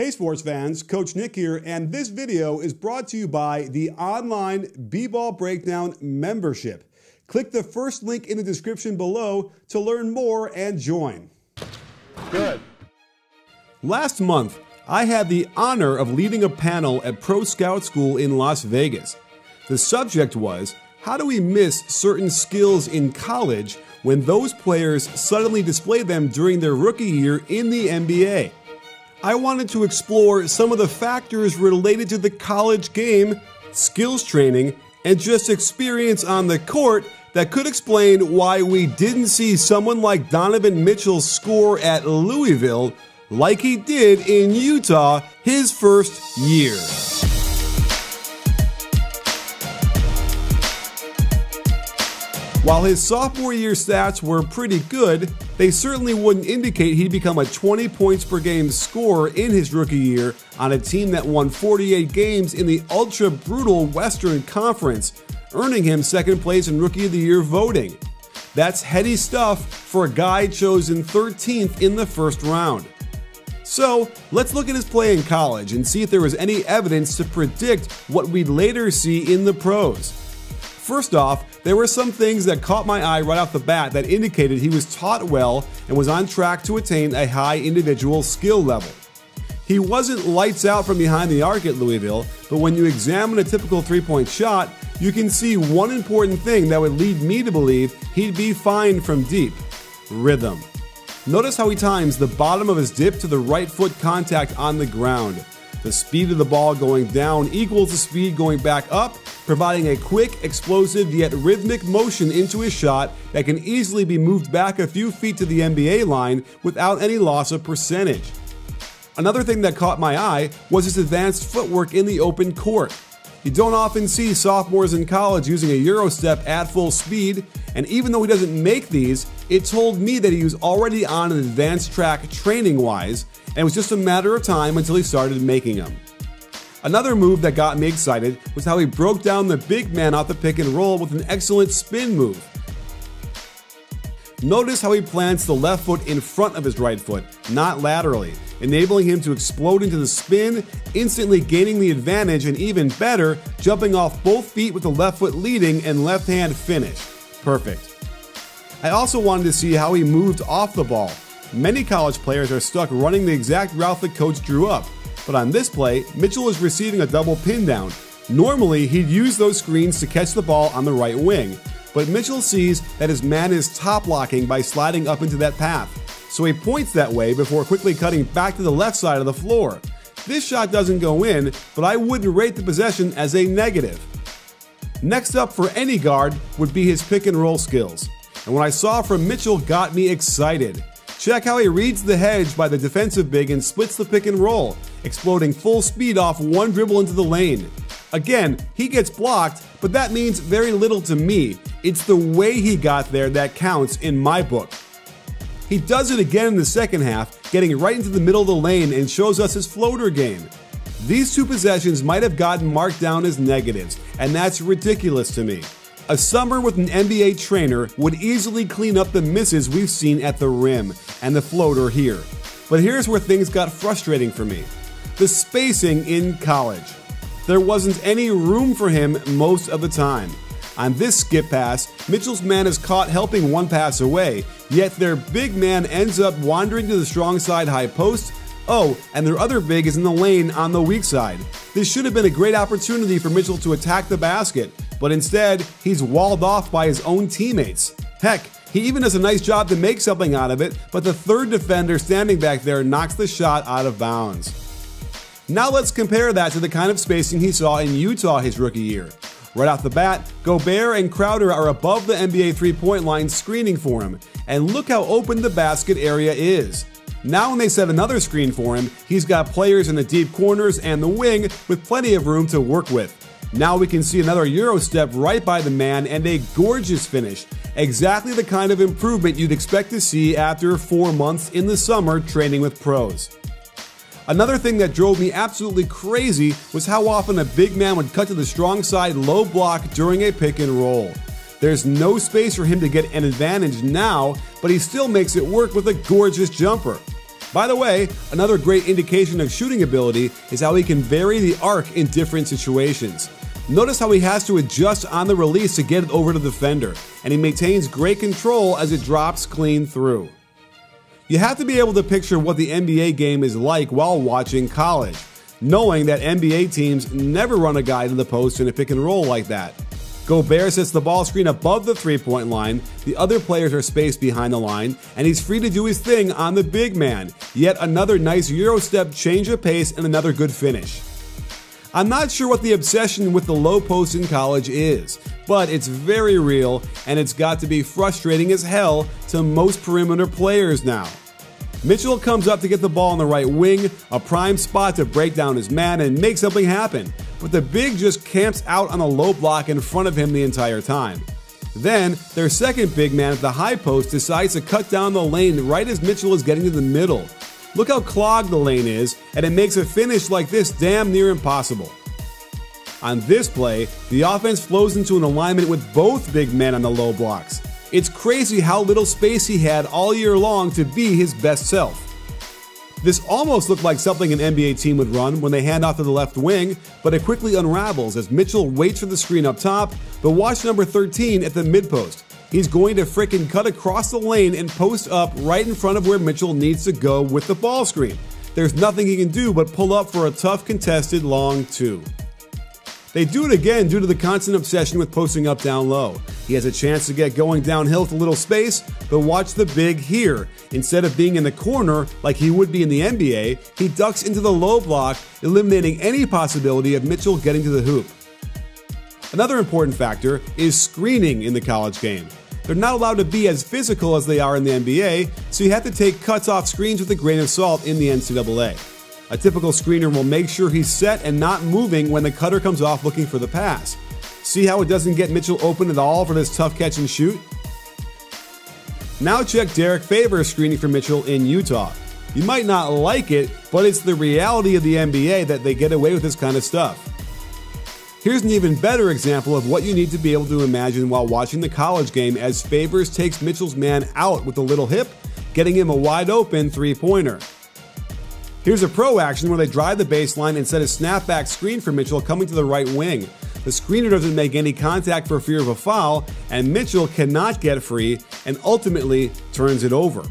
Hey sports fans, Coach Nick here, and this video is brought to you by the online B-Ball Breakdown membership. Click the first link in the description below to learn more and join. Good. Last month, I had the honor of leading a panel at Pro Scout School in Las Vegas. The subject was, how do we miss certain skills in college when those players suddenly display them during their rookie year in the NBA? I wanted to explore some of the factors related to the college game, skills training, and just experience on the court that could explain why we didn't see someone like Donovan Mitchell score at Louisville like he did in Utah his first year. While his sophomore year stats were pretty good, they certainly wouldn't indicate he'd become a 20 points per game scorer in his rookie year on a team that won 48 games in the ultra-brutal Western Conference, earning him second place in Rookie of the Year voting. That's heady stuff for a guy chosen 13th in the first round. So, let's look at his play in college and see if there was any evidence to predict what we'd later see in the pros. First off, there were some things that caught my eye right off the bat that indicated he was taught well and was on track to attain a high individual skill level. He wasn't lights out from behind the arc at Louisville, but when you examine a typical three-point shot, you can see one important thing that would lead me to believe he'd be fine from deep: rhythm. Notice how he times the bottom of his dip to the right foot contact on the ground. The speed of the ball going down equals the speed going back up, providing a quick, explosive, yet rhythmic motion into his shot that can easily be moved back a few feet to the NBA line without any loss of percentage. Another thing that caught my eye was his advanced footwork in the open court. You don't often see sophomores in college using a Euro step at full speed, and even though he doesn't make these, it told me that he was already on an advanced track training-wise, and it was just a matter of time until he started making them. Another move that got me excited was how he broke down the big man off the pick and roll with an excellent spin move. Notice how he plants the left foot in front of his right foot, not laterally, enabling him to explode into the spin, instantly gaining the advantage, and even better, jumping off both feet with the left foot leading and left hand finish. Perfect. I also wanted to see how he moved off the ball. Many college players are stuck running the exact route the coach drew up, but on this play, Mitchell is receiving a double pin down. Normally, he'd use those screens to catch the ball on the right wing, but Mitchell sees that his man is top locking by sliding up into that path, so he points that way before quickly cutting back to the left side of the floor. This shot doesn't go in, but I wouldn't rate the possession as a negative. Next up for any guard would be his pick and roll skills, and what I saw from Mitchell got me excited. Check how he reads the hedge by the defensive big and splits the pick and roll, exploding full speed off one dribble into the lane. Again, he gets blocked, but that means very little to me. It's the way he got there that counts in my book. He does it again in the second half, getting right into the middle of the lane and shows us his floater game. These two possessions might have gotten marked down as negatives, and that's ridiculous to me. A summer with an NBA trainer would easily clean up the misses we've seen at the rim and the floater here. But here's where things got frustrating for me: the spacing in college. There wasn't any room for him most of the time. On this skip pass, Mitchell's man is caught helping one pass away, yet their big man ends up wandering to the strong side high post. Oh, and their other big is in the lane on the weak side. This should have been a great opportunity for Mitchell to attack the basket, but instead, he's walled off by his own teammates. Heck, he even does a nice job to make something out of it, but the third defender standing back there knocks the shot out of bounds. Now let's compare that to the kind of spacing he saw in Utah his rookie year. Right off the bat, Gobert and Crowder are above the NBA three-point line screening for him, and look how open the basket area is. Now when they set another screen for him, he's got players in the deep corners and the wing with plenty of room to work with. Now we can see another Euro step right by the man and a gorgeous finish. Exactly the kind of improvement you'd expect to see after 4 months in the summer training with pros. Another thing that drove me absolutely crazy was how often a big man would cut to the strong side low block during a pick and roll. There's no space for him to get an advantage now, but he still makes it work with a gorgeous jumper. By the way, another great indication of shooting ability is how he can vary the arc in different situations. Notice how he has to adjust on the release to get it over to the defender, and he maintains great control as it drops clean through. You have to be able to picture what the NBA game is like while watching college, knowing that NBA teams never run a guy to the post in a pick and roll like that. Gobert sets the ball screen above the three-point line, the other players are spaced behind the line, and he's free to do his thing on the big man. Yet another nice Euro step change of pace and another good finish. I'm not sure what the obsession with the low post in college is, but it's very real, and it's got to be frustrating as hell to most perimeter players now. Mitchell comes up to get the ball on the right wing, a prime spot to break down his man and make something happen, but the big just camps out on a low block in front of him the entire time. Then, their second big man at the high post decides to cut down the lane right as Mitchell is getting to the middle. Look how clogged the lane is, and it makes a finish like this damn near impossible. On this play, the offense flows into an alignment with both big men on the low blocks. It's crazy how little space he had all year long to be his best self. This almost looked like something an NBA team would run when they hand off to the left wing, but it quickly unravels as Mitchell waits for the screen up top, but watch number 13 at the mid-post. He's going to frickin' cut across the lane and post up right in front of where Mitchell needs to go with the ball screen. There's nothing he can do but pull up for a tough contested long two. They do it again due to the constant obsession with posting up down low. He has a chance to get going downhill with a little space, but watch the big here. Instead of being in the corner like he would be in the NBA, he ducks into the low block, eliminating any possibility of Mitchell getting to the hoop. Another important factor is screening in the college game. They're not allowed to be as physical as they are in the NBA, so you have to take cuts off screens with a grain of salt in the NCAA. A typical screener will make sure he's set and not moving when the cutter comes off looking for the pass. See how it doesn't get Mitchell open at all for this tough catch and shoot? Now check Derek Favors' screening for Mitchell in Utah. You might not like it, but it's the reality of the NBA that they get away with this kind of stuff. Here's an even better example of what you need to be able to imagine while watching the college game as Favors takes Mitchell's man out with a little hip, getting him a wide open three-pointer. Here's a pro action where they drive the baseline and set a snapback screen for Mitchell coming to the right wing. The screener doesn't make any contact for fear of a foul, and Mitchell cannot get free and ultimately turns it over.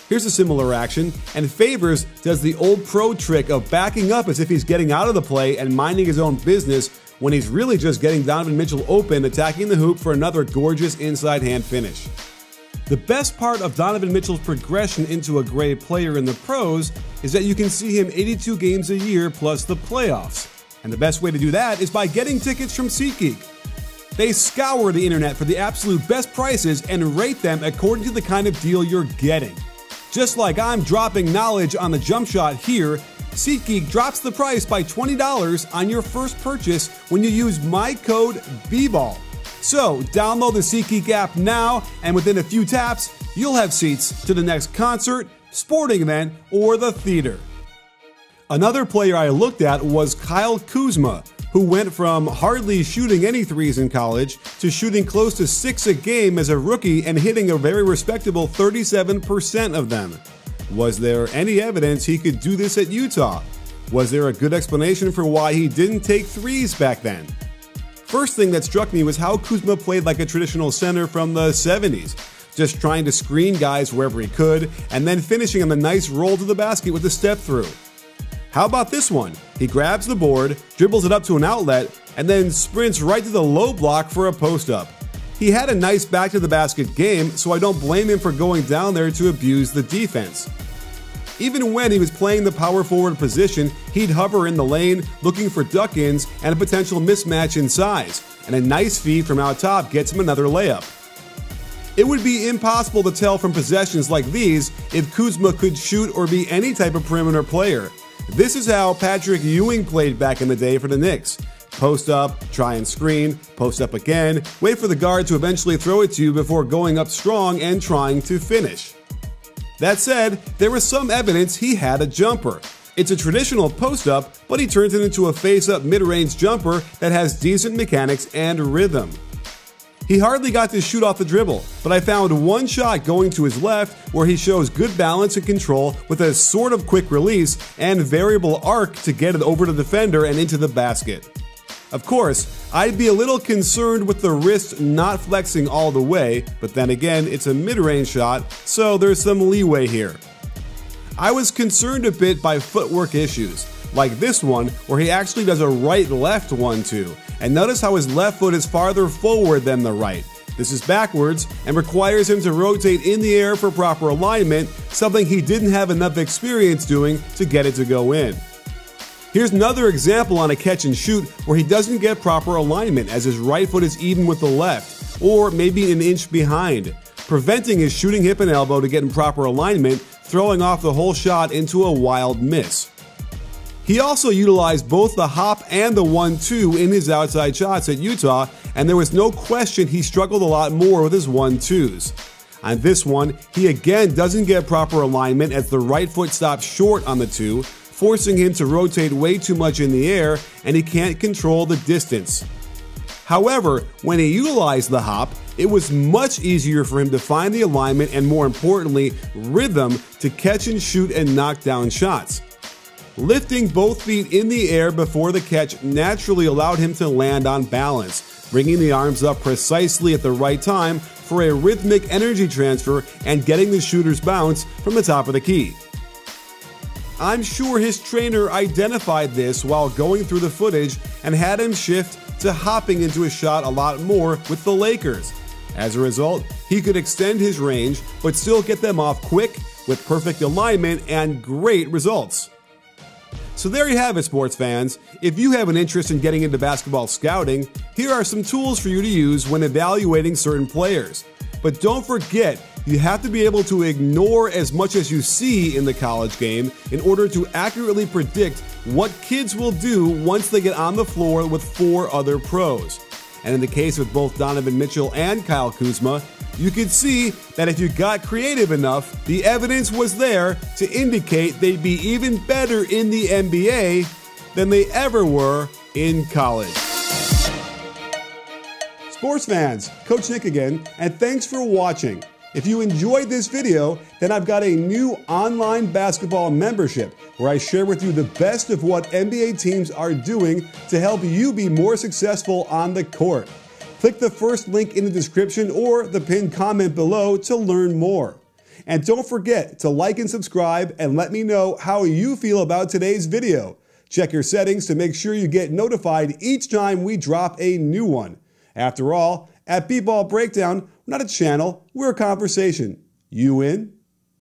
Here's a similar action, and Favors does the old pro trick of backing up as if he's getting out of the play and minding his own business when he's really just getting Donovan Mitchell open, attacking the hoop for another gorgeous inside hand finish. The best part of Donovan Mitchell's progression into a great player in the pros is that you can see him 82 games a year plus the playoffs. And the best way to do that is by getting tickets from SeatGeek. They scour the internet for the absolute best prices and rate them according to the kind of deal you're getting. Just like I'm dropping knowledge on the jump shot here, SeatGeek drops the price by $20 on your first purchase when you use my code BBALL. So, download the SeatGeek app now, and within a few taps, you'll have seats to the next concert, sporting event, or the theater. Another player I looked at was Kyle Kuzma, who went from hardly shooting any threes in college to shooting close to 6 a game as a rookie and hitting a very respectable 37% of them. Was there any evidence he could do this at Utah? Was there a good explanation for why he didn't take threes back then? First thing that struck me was how Kuzma played like a traditional center from the 70s, just trying to screen guys wherever he could, and then finishing on the nice roll to the basket with a step through. How about this one? He grabs the board, dribbles it up to an outlet, and then sprints right to the low block for a post-up. He had a nice back to the basket game, so I don't blame him for going down there to abuse the defense. Even when he was playing the power forward position, he'd hover in the lane, looking for duck-ins and a potential mismatch in size, and a nice feed from out top gets him another layup. It would be impossible to tell from possessions like these if Kuzma could shoot or be any type of perimeter player. This is how Patrick Ewing played back in the day for the Knicks. Post up, try and screen, post up again, wait for the guard to eventually throw it to you before going up strong and trying to finish. That said, there was some evidence he had a jumper. It's a traditional post-up, but he turns it into a face-up mid-range jumper that has decent mechanics and rhythm. He hardly got to shoot off the dribble, but I found one shot going to his left where he shows good balance and control with a sort of quick release and variable arc to get it over to the defender and into the basket. Of course, I'd be a little concerned with the wrist not flexing all the way, but then again, it's a mid-range shot, so there's some leeway here. I was concerned a bit by footwork issues, like this one where he actually does a right-left 1-2, and notice how his left foot is farther forward than the right. This is backwards and requires him to rotate in the air for proper alignment, something he didn't have enough experience doing to get it to go in. Here's another example on a catch and shoot where he doesn't get proper alignment as his right foot is even with the left, or maybe an inch behind, preventing his shooting hip and elbow to get in proper alignment, throwing off the whole shot into a wild miss. He also utilized both the hop and the 1-2 in his outside shots at Utah, and there was no question he struggled a lot more with his 1-2s. On this one, he again doesn't get proper alignment as the right foot stops short on the 2, forcing him to rotate way too much in the air, and he can't control the distance. However, when he utilized the hop, it was much easier for him to find the alignment and, more importantly, rhythm to catch and shoot and knock down shots. Lifting both feet in the air before the catch naturally allowed him to land on balance, bringing the arms up precisely at the right time for a rhythmic energy transfer and getting the shooter's bounce from the top of the key. I'm sure his trainer identified this while going through the footage and had him shift to hopping into a shot a lot more with the Lakers. As a result, he could extend his range but still get them off quick with perfect alignment and great results. So there you have it, sports fans. If you have an interest in getting into basketball scouting, here are some tools for you to use when evaluating certain players. But don't forget, you have to be able to ignore as much as you see in the college game in order to accurately predict what kids will do once they get on the floor with 4 other pros. And in the case of both Donovan Mitchell and Kyle Kuzma, you could see that if you got creative enough, the evidence was there to indicate they'd be even better in the NBA than they ever were in college. Sports fans, Coach Nick again, and thanks for watching. If you enjoyed this video, then I've got a new online basketball membership where I share with you the best of what NBA teams are doing to help you be more successful on the court. Click the first link in the description or the pinned comment below to learn more. And don't forget to like and subscribe and let me know how you feel about today's video. Check your settings to make sure you get notified each time we drop a new one. After all, at B-Ball Breakdown, we're not a channel, we're a conversation. You in?